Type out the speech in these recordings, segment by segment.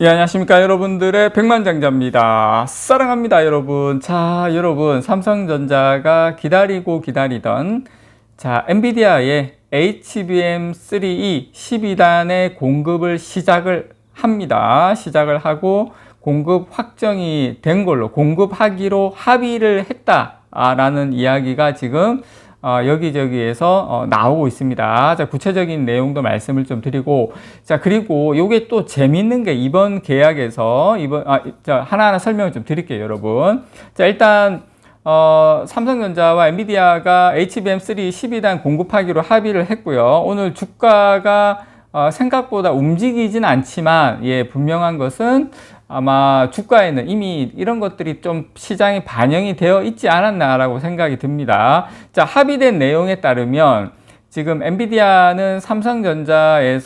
예, 안녕하십니까 여러분들의 백만장자입니다. 사랑합니다 여러분. 자, 여러분, 삼성전자가 기다리고 기다리던 엔비디아의 HBM3E 12단의 공급을 시작을 합니다. 시작을 하고 공급 확정이 된 걸로, 공급하기로 합의를 했다라는 이야기가 지금 여기저기에서 나오고 있습니다. 자, 구체적인 내용도 말씀을 좀 드리고, 자, 그리고 요게 또 재밌는 게 이번 계약에서 하나하나 설명을 좀 드릴게요, 여러분. 자, 일단 삼성전자와 엔비디아가 HBM3 12단 공급하기로 합의를 했고요. 오늘 주가가 생각보다 움직이진 않지만, 예, 분명한 것은 아마 주가에는 이미 이런 것들이 좀 시장에 반영이 되어 있지 않았나라고 생각이 듭니다. 자, 합의된 내용에 따르면 지금 엔비디아는 삼성전자에서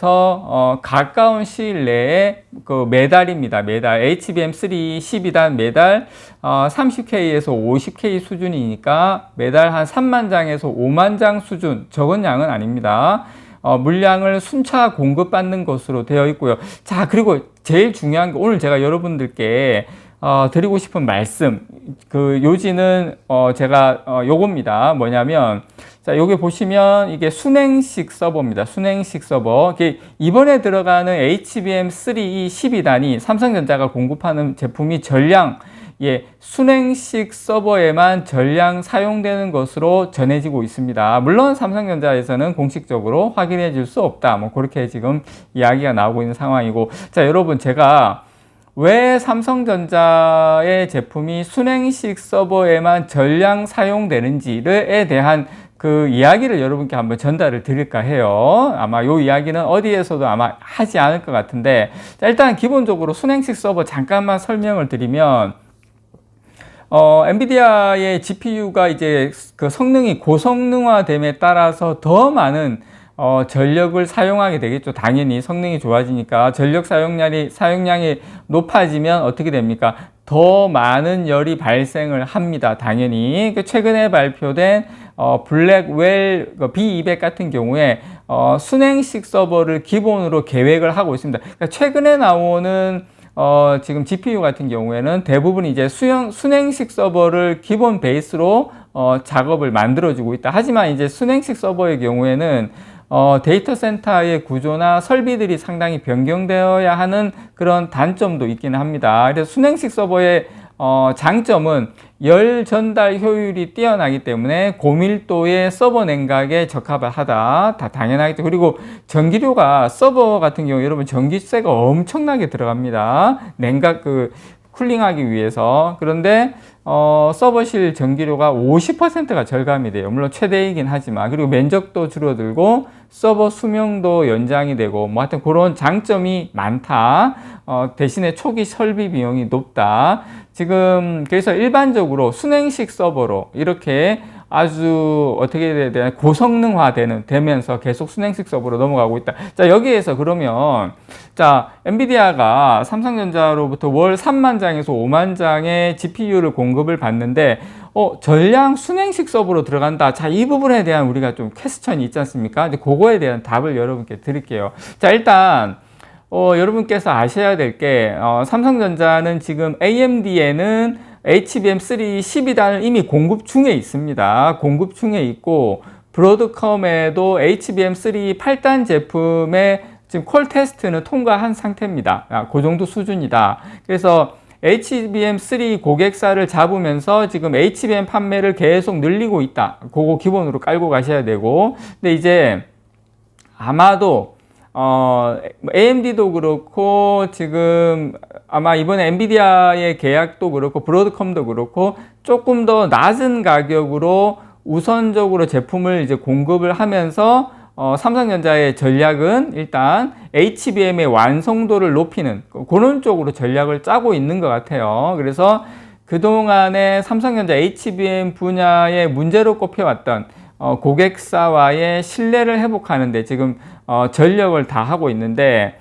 가까운 시일 내에 그 매달입니다. 매달 HBM3 12단 매달 30K에서 50K 수준이니까 매달 한 3만 장에서 5만 장 수준, 적은 양은 아닙니다. 물량을 순차 공급받는 것으로 되어 있고요. 자, 그리고 제일 중요한 게 오늘 제가 여러분들께 드리고 싶은 말씀, 그 요지는 제가 요겁니다. 뭐냐면, 자, 여기 보시면 이게 순행식 서버입니다. 순행식 서버. 이번에 들어가는 HBM3E 12단이 삼성전자가 공급하는 제품이 전량, 예, 순행식 서버에만 전량 사용되는 것으로 전해지고 있습니다. 물론 삼성전자에서는 공식적으로 확인해 줄 수 없다. 뭐 그렇게 지금 이야기가 나오고 있는 상황이고, 자, 여러분, 제가 왜 삼성전자의 제품이 순행식 서버에만 전량 사용되는지에 대한 그 이야기를 여러분께 한번 전달을 드릴까 해요. 아마 요 이야기는 어디에서도 아마 하지 않을 것 같은데, 자, 일단 기본적으로 순행식 서버 잠깐만 설명을 드리면, 엔비디아의 GPU가 이제 그 성능이 고성능화됨에 따라서 더 많은 전력을 사용하게 되겠죠. 당연히 성능이 좋아지니까 전력 사용량이 높아지면 어떻게 됩니까? 더 많은 열이 발생을 합니다. 당연히. 최근에 발표된 블랙웰 B200 같은 경우에 순행식 서버를 기본으로 계획을 하고 있습니다. 그러니까 최근에 나오는 지금 GPU 같은 경우에는 대부분 이제 순행식 서버를 기본 베이스로 작업을 만들어주고 있다. 하지만 이제 순행식 서버의 경우에는 데이터 센터의 구조나 설비들이 상당히 변경되어야 하는 그런 단점도 있기는 합니다. 그래서 순행식 서버의 장점은 열 전달 효율이 뛰어나기 때문에 고밀도의 서버 냉각에 적합하다. 다 당연하겠죠. 그리고 전기료가 서버 같은 경우 여러분 전기세가 엄청나게 들어갑니다. 냉각 쿨링하기 위해서. 그런데 서버실 전기료가 50%가 절감이 돼요. 물론 최대이긴 하지만. 그리고 면적도 줄어들고 서버 수명도 연장이 되고 뭐 하여튼 그런 장점이 많다. 대신에 초기 설비 비용이 높다. 지금 그래서 일반적으로 순행식 서버로 이렇게 아주 어떻게 해야 되나 되면서 계속 순행식 서버로 넘어가고 있다. 자, 여기에서 그러면 자, 엔비디아가 삼성전자로부터 월 3만 장에서 5만 장의 GPU를 공급을 받는데 전량 순행식 서버로 들어간다. 자, 이 부분에 대한 우리가 좀 퀘스천이 있지 않습니까? 이제 그거에 대한 답을 여러분께 드릴게요. 자, 일단 여러분께서 아셔야 될 게 삼성전자는 지금 AMD에는 HBM3 12단을 이미 공급 중에 있습니다. 공급 중에 있고 브로드컴에도 HBM3 8단 제품의 지금 콜 테스트는 통과한 상태입니다. 그 정도 수준이다. 그래서 HBM3 고객사를 잡으면서 지금 HBM 판매를 계속 늘리고 있다. 그거 기본으로 깔고 가셔야 되고, 근데 이제 아마도 AMD도 그렇고 지금 아마 이번에 엔비디아의 계약도 그렇고 브로드컴도 그렇고 조금 더 낮은 가격으로 우선적으로 제품을 이제 공급을 하면서 삼성전자의 전략은 일단 HBM의 완성도를 높이는 그런 쪽으로 전략을 짜고 있는 것 같아요. 그래서 그동안에 삼성전자 HBM 분야의 문제로 꼽혀왔던 고객사와의 신뢰를 회복하는데 지금 전력을 다 하고 있는데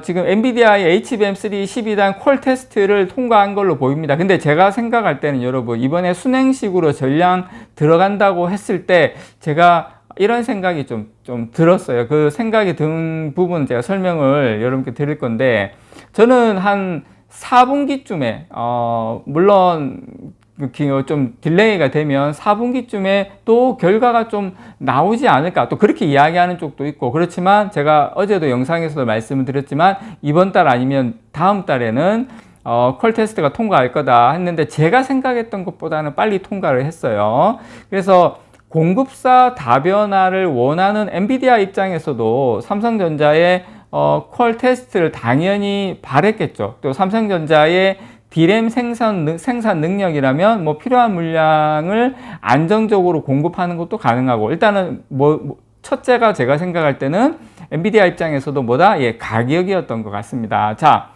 지금 엔비디아의 HBM3 12단 콜 테스트를 통과한 걸로 보입니다. 근데 제가 생각할 때는 여러분 이번에 순행식으로 전량 들어간다고 했을 때 제가 이런 생각이 좀 들었어요. 그 생각이 든 부분 제가 설명을 여러분께 드릴 건데 저는 한 4분기쯤에 물론 좀 딜레이가 되면 4분기쯤에 또 결과가 좀 나오지 않을까, 또 그렇게 이야기하는 쪽도 있고, 그렇지만 제가 어제도 영상에서도 말씀을 드렸지만 이번 달 아니면 다음 달에는 퀄 테스트가 통과할 거다 했는데, 제가 생각했던 것보다는 빨리 통과를 했어요. 그래서 공급사 다변화를 원하는 엔비디아 입장에서도 삼성전자의 퀄 테스트를 당연히 바랬겠죠. 또 삼성전자의 D램 생산 능력이라면 뭐 필요한 물량을 안정적으로 공급하는 것도 가능하고, 일단은 첫째가 제가 생각할 때는 엔비디아 입장에서도 뭐다? 예, 가격이었던 것 같습니다. 자,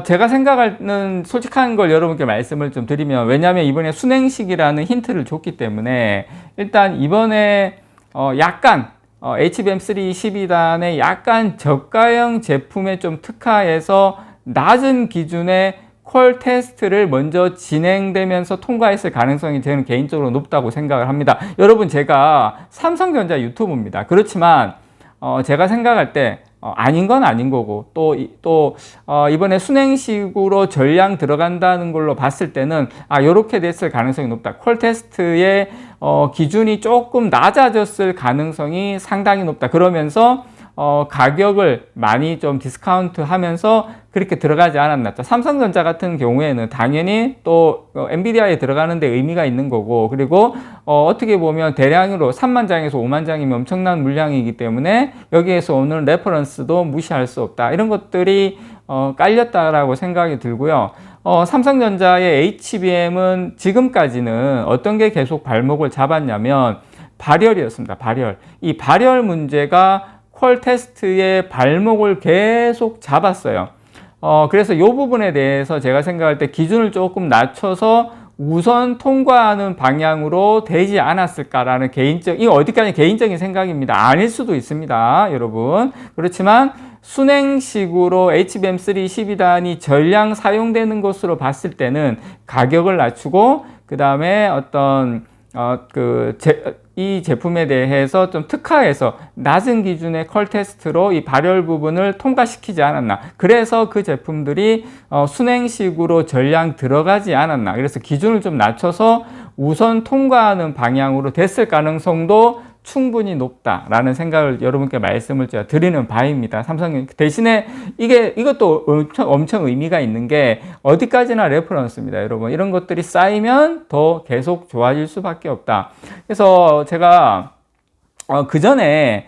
제가 생각하는 솔직한 걸 여러분께 말씀을 좀 드리면, 왜냐하면 이번에 순행식이라는 힌트를 줬기 때문에, 일단 이번에 약간 HBM3 12단의 약간 저가형 제품에 좀 특화해서 낮은 기준의 퀄 테스트를 먼저 진행되면서 통과했을 가능성이 저는 개인적으로 높다고 생각을 합니다. 여러분, 제가 삼성전자 유튜브입니다. 그렇지만 제가 생각할 때 아닌 건 아닌 거고, 또 이번에 순행식으로 전량 들어간다는 걸로 봤을 때는 요렇게 됐을 가능성이 높다. 퀄 테스트의 기준이 조금 낮아졌을 가능성이 상당히 높다. 그러면서 가격을 많이 좀 디스카운트 하면서 그렇게 들어가지 않았나. 삼성전자 같은 경우에는 당연히 또 엔비디아에 들어가는 데 의미가 있는 거고, 그리고 어떻게 보면 대량으로 3만 장에서 5만 장이면 엄청난 물량이기 때문에 여기에서 오는 레퍼런스도 무시할 수 없다. 이런 것들이 깔렸다라고 생각이 들고요. 삼성전자의 HBM은 지금까지는 어떤 게 계속 발목을 잡았냐면 발열이었습니다. 발열. 이 발열 문제가 퀄 테스트의 발목을 계속 잡았어요. 그래서 이 부분에 대해서 제가 생각할 때 기준을 조금 낮춰서 우선 통과하는 방향으로 되지 않았을까라는 이거 어디까지 개인적인 생각입니다. 아닐 수도 있습니다, 여러분. 그렇지만 순행식으로 HBM3 12단이 전량 사용되는 것으로 봤을 때는 가격을 낮추고, 그 다음에 어떤 이 제품에 대해서 좀 특화해서 낮은 기준의 퀄 테스트로 이 발열 부분을 통과시키지 않았나. 그래서 그 제품들이 순행식으로 전량 들어가지 않았나. 그래서 기준을 좀 낮춰서 우선 통과하는 방향으로 됐을 가능성도 충분히 높다라는 생각을 여러분께 말씀을 제가 드리는 바입니다. 삼성 대신에 이것도 엄청 의미가 있는 게 어디까지나 레퍼런스입니다, 여러분. 이런 것들이 쌓이면 더 계속 좋아질 수밖에 없다. 그래서 제가 그 전에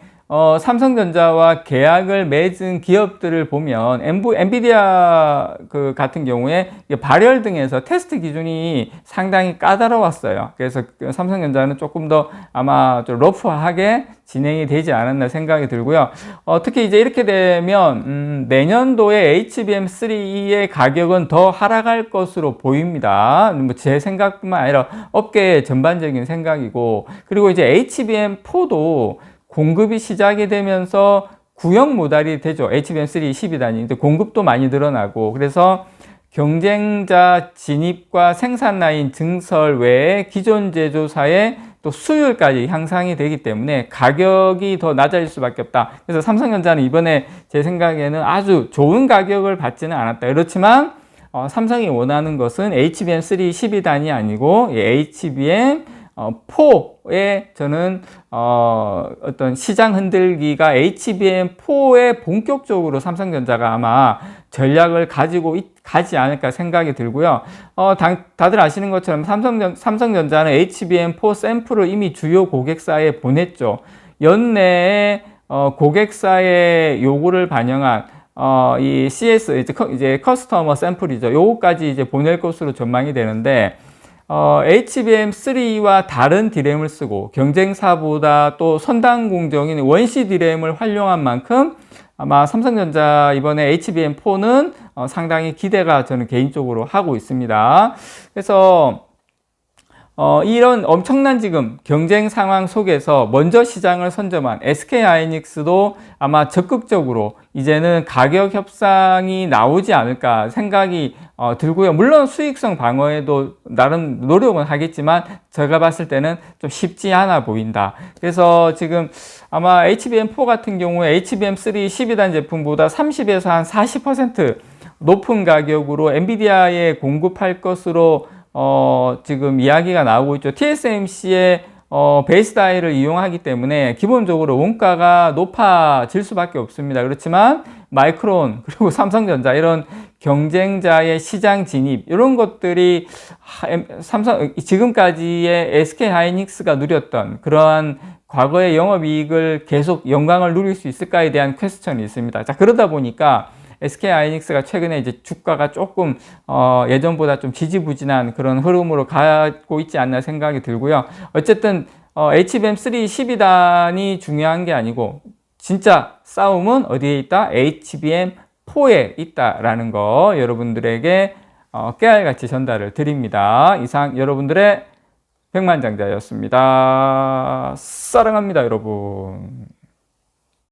삼성전자와 계약을 맺은 기업들을 보면 엔비디아 같은 경우에 발열 등에서 테스트 기준이 상당히 까다로웠어요. 그래서 삼성전자는 조금 더 아마 좀 러프하게 진행이 되지 않았나 생각이 들고요. 특히 이제 이렇게 되면 내년도에 HBM3의 가격은 더 하락할 것으로 보입니다. 뭐 제 생각뿐만 아니라 업계의 전반적인 생각이고, 그리고 이제 HBM4도 공급이 시작이 되면서 구형 모달이 되죠. HBM3 12단이. 공급도 많이 늘어나고, 그래서 경쟁자 진입과 생산 라인 증설 외에 기존 제조사의 또 수율까지 향상이 되기 때문에 가격이 더 낮아질 수밖에 없다. 그래서 삼성전자는 이번에 제 생각에는 아주 좋은 가격을 받지는 않았다. 그렇지만 삼성이 원하는 것은 HBM3 12단이 아니고 HBM 4에 저는 어떤 시장 흔들기가 HBM4에 본격적으로 삼성전자가 아마 전략을 가지고 가지 않을까 생각이 들고요. 다들 아시는 것처럼 삼성전자는 HBM4 샘플을 이미 주요 고객사에 보냈죠. 연내에 고객사의 요구를 반영한 이 CS 이제 커스터머 샘플이죠. 요거까지 이제 보낼 것으로 전망이 되는데, HBM3와 다른 D램을 쓰고 경쟁사보다 또 선당 공정인 원시 D램을 활용한 만큼 아마 삼성전자 이번에 HBM4는 상당히 기대가 저는 개인적으로 하고 있습니다. 그래서 이런 엄청난 지금 경쟁 상황 속에서 먼저 시장을 선점한 SK 하이닉스도 아마 적극적으로 이제는 가격 협상이 나오지 않을까 생각이 들고요. 물론 수익성 방어에도 나름 노력은 하겠지만 제가 봤을 때는 좀 쉽지 않아 보인다. 그래서 지금 아마 HBM4 같은 경우에 HBM3 12단 제품보다 30에서 한 40% 높은 가격으로 엔비디아에 공급할 것으로 지금 이야기가 나오고 있죠. TSMC의 베이스 다이를 이용하기 때문에 기본적으로 원가가 높아질 수밖에 없습니다. 그렇지만 마이크론 그리고 삼성전자 이런 경쟁자의 시장 진입 이런 것들이 지금까지의 SK 하이닉스가 누렸던 그러한 과거의 영업이익을 계속 영광을 누릴 수 있을까에 대한 퀘스천이 있습니다. 자, 그러다 보니까 SK 하이닉스가 최근에 이제 주가가 조금 예전보다 좀 지지부진한 그런 흐름으로 가고 있지 않나 생각이 들고요. 어쨌든 HBM3 12단이 중요한 게 아니고 진짜 싸움은 어디에 있다? HBM4에 있다라는 거 여러분들에게 깨알같이 전달을 드립니다. 이상 여러분들의 백만장자였습니다. 사랑합니다, 여러분.